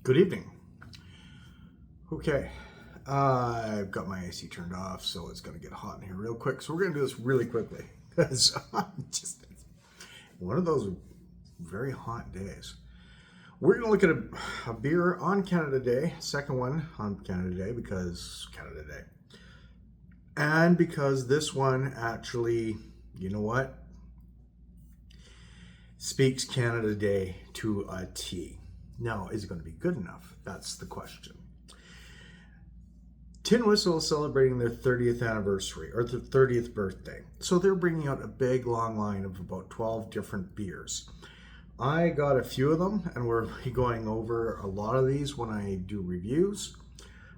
Good evening. Okay, I've got my AC turned off, so it's going to get hot in here real quick. So we're going to do this really quickly because just one of those very hot days. We're going to look at a beer on Canada Day, second one on Canada Day because Canada Day. And because this one actually, you know what, speaks Canada Day to a T. Now, is it going to be good enough? That's the question. Tin Whistle is celebrating their 30th anniversary or their 30th birthday. So they're bringing out a big long line of about 12 different beers. I got a few of them and we're going over a lot of these when I do reviews.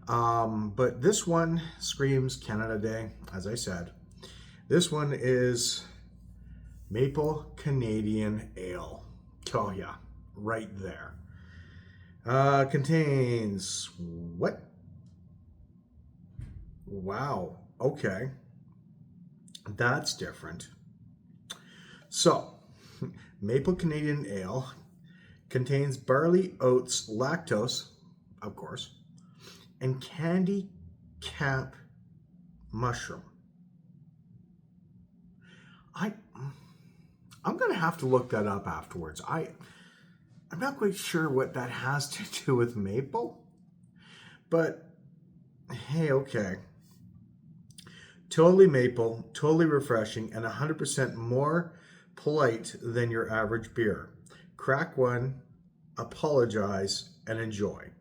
But this one screams Canada Day, as I said. This one is Maple Canadian Ale. Oh yeah, right there. Contains what? Wow, okay. That's different. So, Maple Canadian Ale contains barley, oats, lactose, of course, and candy cap mushroom. I'm going to have to look that up afterwards. I'm not quite sure what that has to do with maple, but hey, okay. Totally maple, totally refreshing, and 100% more polite than your average beer. Crack one, apologize, and enjoy.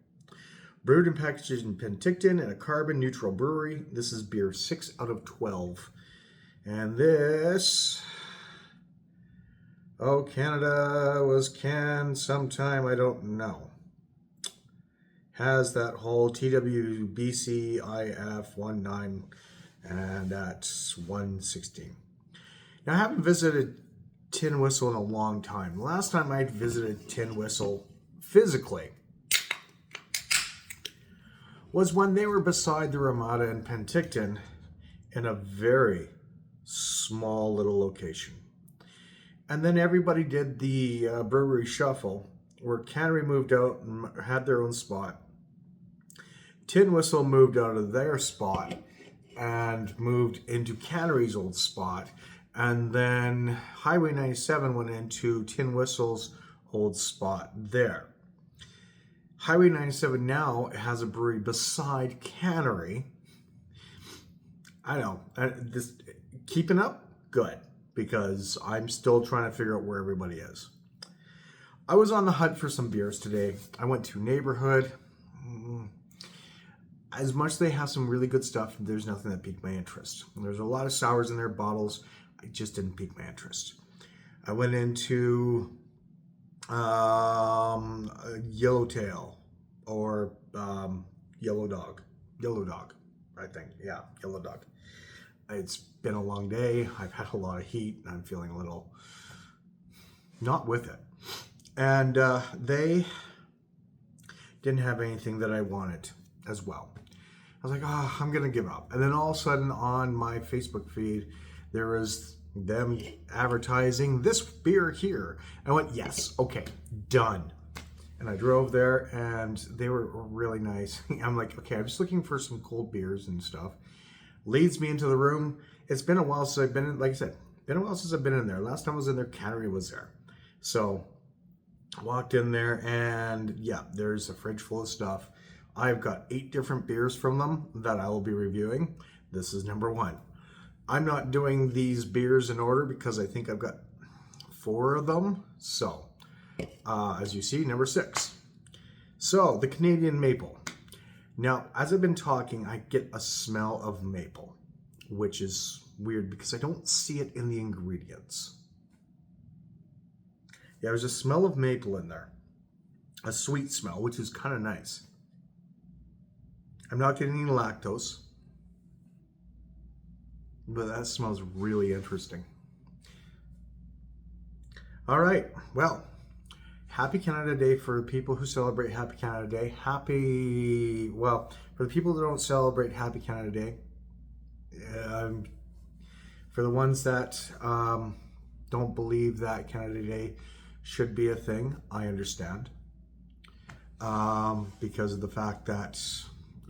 Brewed and packaged in Penticton in a carbon neutral brewery. This is beer 6 out of 12. And this, oh, Canada was canned sometime, I don't know. Has that whole TWBCIF 19 and that's 116. Now, I haven't visited Tin Whistle in a long time. The last time I visited Tin Whistle physically was when they were beside the Ramada in Penticton in a very small little location. And then everybody did the brewery shuffle where Cannery moved out and had their own spot. Tin Whistle moved out of their spot and moved into Cannery's old spot. And then Highway 97 went into Tin Whistle's old spot there. Highway 97 now has a brewery beside Cannery. I know, this keeping up? Good, because I'm still trying to figure out where everybody is. I was on the hunt for some beers today. I went to Neighborhood. As much as they have some really good stuff, there's nothing that piqued my interest. There's a lot of sours in their bottles. It just didn't pique my interest. I went into Yellowtail or Yellow Dog, I think. Yeah, Yellow Dog. It's been a long day. I've had a lot of heat and I'm feeling a little not with it. And they didn't have anything that I wanted as well. I was like, I'm going to give up. And then all of a sudden on my Facebook feed, there was them advertising this beer here. I went, yes, okay, done. And I drove there and they were really nice. I'm like, okay, I'm just looking for some cold beers and stuff. Leads me into the room. It's been a while since I've been in, like I said, been a while since I've been in there. Last time I was in there, Cannery was there. So I walked in there and yeah, there's a fridge full of stuff. I've got 8 different beers from them that I will be reviewing. This is number 1. I'm not doing these beers in order because I think I've got 4 of them. So, as you see, number 6. So, the Canadian Maple. Now, as I've been talking, I get a smell of maple, which is weird because I don't see it in the ingredients. Yeah, there's a smell of maple in there. A sweet smell, which is kind of nice. I'm not getting any lactose, but that smells really interesting. All right, well, happy Canada Day for people who celebrate Happy Canada Day. For the people that don't celebrate Happy Canada Day, for the ones that don't believe that Canada Day should be a thing, I understand. because of the fact that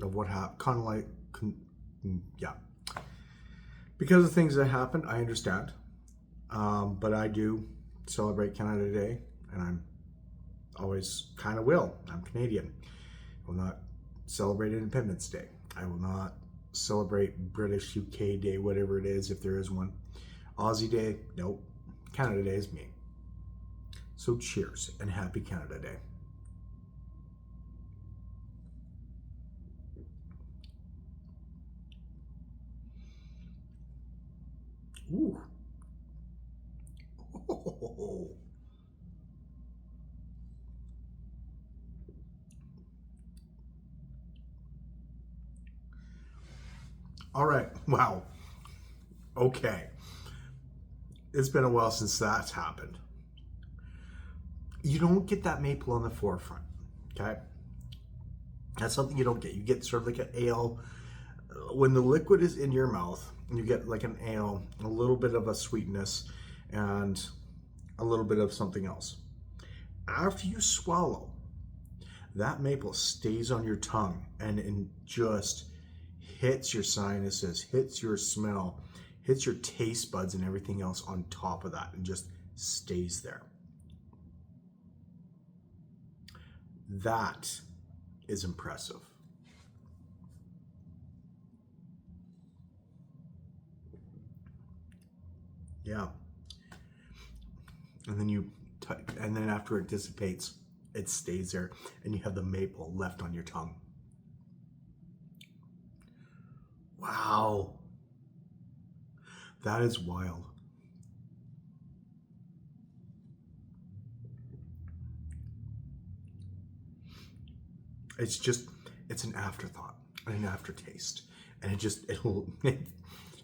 of what happened. Kind of like, yeah, because of things that happened. I understand, but I do celebrate Canada Day, and I'm always kind of will. I'm Canadian. I will not celebrate Independence Day. I will not celebrate British UK Day, whatever it is, if there is one. Aussie Day, nope. Canada Day is me. So cheers and happy Canada Day. Ooh. Oh. All right. Wow. Okay. It's been a while since that's happened. You don't get that maple on the forefront. Okay. That's something you don't get. You get sort of like an ale. When the liquid is in your mouth, you get like an ale, a little bit of a sweetness, and a little bit of something else. After you swallow, that maple stays on your tongue and just hits your sinuses, hits your smell, hits your taste buds and everything else on top of that, and just stays there. That is impressive. Yeah. And then and then after it dissipates, it stays there, and you have the maple left on your tongue. Wow. That is wild. It's an afterthought, an aftertaste. And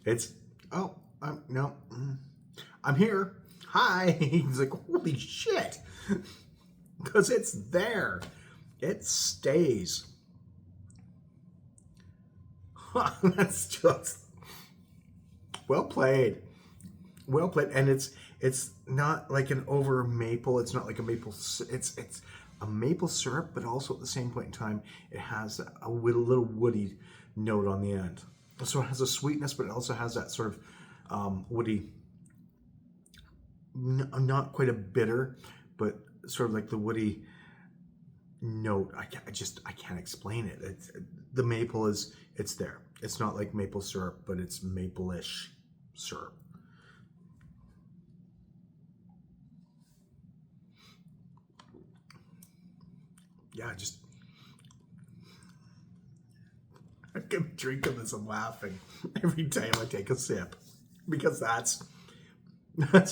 it's, oh, no, I'm here. Hi. He's like, holy shit. Because it's there. It stays. That's just well played. Well played. And it's not like an over maple. It's not like a maple. It's a maple syrup, but also at the same point in time, it has a little woody note on the end. So it has a sweetness, but it also has that sort of woody, not quite a bitter, but sort of like the woody note. I can't explain it. The maple it's there. It's not like maple syrup, but it's maple-ish syrup. Yeah, I can drink of this and laughing every time I take a sip, because that's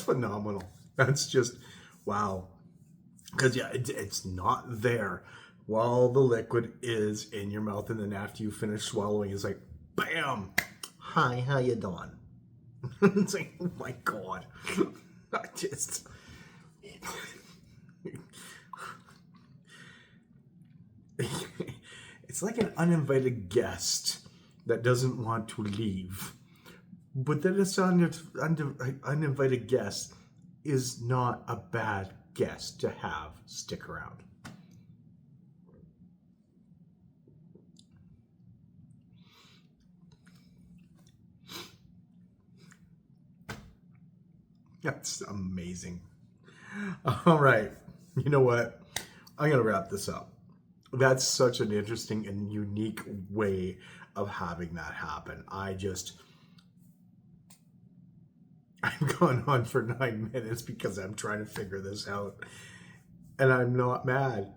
phenomenal. That's just wow. Because yeah, it's not there while the liquid is in your mouth, and then after you finish swallowing, it's like, bam! Hi, how you doing? It's like, oh my god, I just. It's like an uninvited guest that doesn't want to leave. But then this uninvited guest is not a bad guest to have stick around. That's amazing. All right. You know what? I'm going to wrap this up. That's such an interesting and unique way of having that happen. I've gone on for 9 minutes because I'm trying to figure this out. And I'm not mad.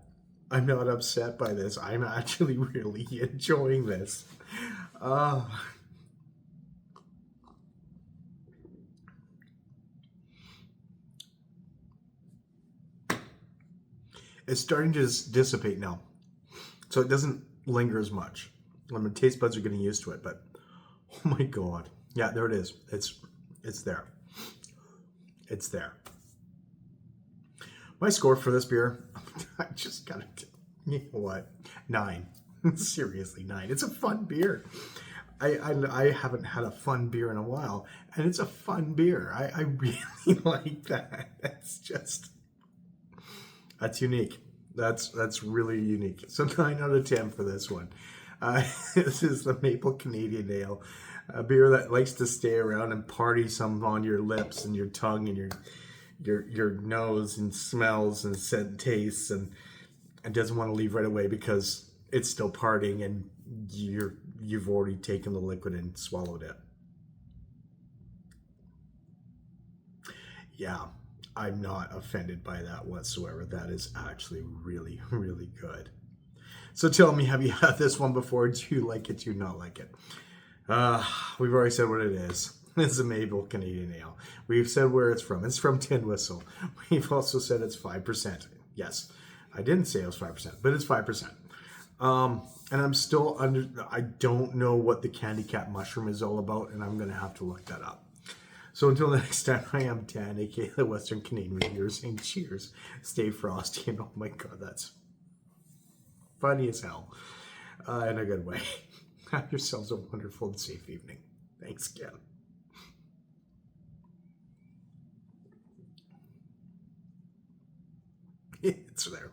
I'm not upset by this. I'm actually really enjoying this. It's starting to dissipate now. So it doesn't linger as much. My taste buds are getting used to it, but oh my god. Yeah, there it is. It's there. It's there. My score for this beer, I just gotta, you know what? 9. Seriously, 9. It's a fun beer. I haven't had a fun beer in a while, and it's a fun beer. I really like that. That's unique. That's really unique. So 9 out of 10 for this one. This is the Maple Canadian Ale, a beer that likes to stay around and party some on your lips and your tongue and your nose and smells and scent tastes and doesn't want to leave right away because it's still partying and you've already taken the liquid and swallowed it. Yeah, I'm not offended by that whatsoever. That is actually really, really good. So tell me, have you had this one before? Do you like it? Do you not like it? Uh, we've already said what it is. It's a Maple Canadian Ale. We've said where it's from. It's from Tin Whistle. We've also said it's 5%. Yes, I didn't say it was 5%, but it's 5%. And I'm still I don't know what the Candy Cat mushroom is all about, and I'm going to have to look that up. So until next time, I am Dan, aka the Western Canadian Reviewer, saying cheers, stay frosty, and oh my god, that's funny as hell, in a good way. Have yourselves a wonderful and safe evening. Thanks again. It's there.